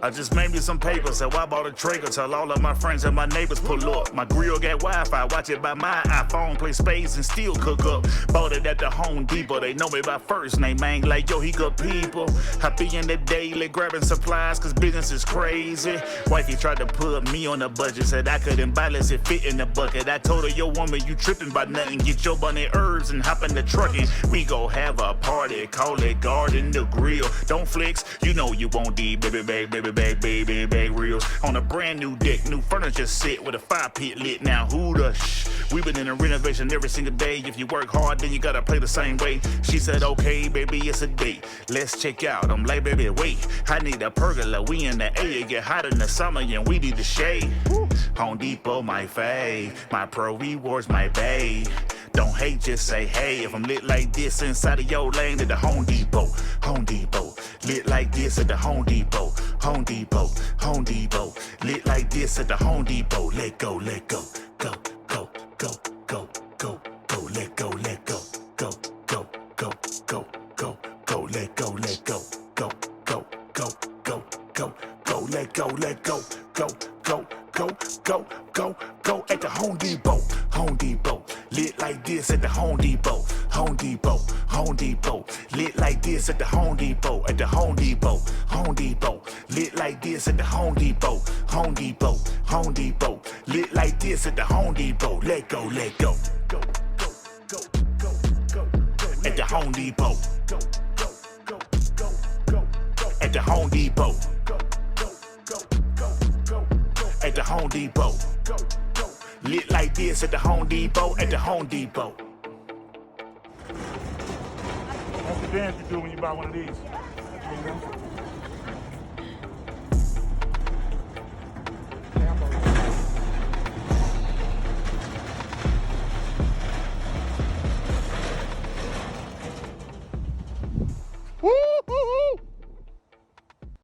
I just made me some paper, so I bought a Traeger. Tell all of my friends and my neighbors pull up. My grill got Wi-Fi, watch it by my iPhone, play spades and still cook up. Bought it at the Home Depot, they know me by first name. I ain't like, yo, he good people. I be in the daily grabbing supplies, cause business is crazy. Wifey tried to put me on the budget, said I couldn't buy less it fit in the bucket. I told her, yo, woman, you tripping by nothing. Get your bunny herbs and hop in the truck and we go have a party. Call it garden the grill. Don't flex, you know you won't need baby bag reels. On a brand new deck, new furniture set with a fire pit lit. Now who the we been in a renovation every single day. If you work hard, then you gotta play the same way. She said, okay, baby, it's a date. Let's check out. I'm like, baby, wait. I need a pergola. We in the A. It get hot in the summer and we need the shade. Home Depot, my fave. My pro rewards, my bae. Don't hate, just say hey. If I'm lit like this inside of your lane, at the Home Depot. Home Depot. Lit like this at the Home Depot. Home Depot. Home Depot. Lit like this at the Home Depot. Let go, let go. Go, go, go, go, go, go. Let go, let go. Go, go, go, go, go, go. Let go, let go. Go, go, go, go, go, go. Let go, let go. Go, go, go, go, go, go. At the Home Depot. Home Depot. Lit like this at the Home Depot. Home Depot. Home Depot. Lit like this at the Home Depot. At the Home Depot. Home Depot. Lit like this at the Home Depot. Home Depot. Home Depot. Lit like this at the Home Depot. Let go, let go. Go, go, go, go, go, go. At the Home Depot. Go, go, go, go, go, go. At the Home Depot. Go, go, go, go, go, go. At the Home Depot. Go, go. Lit like this at the Home Depot. At the Home Depot. That's the dance you do when you buy one of these.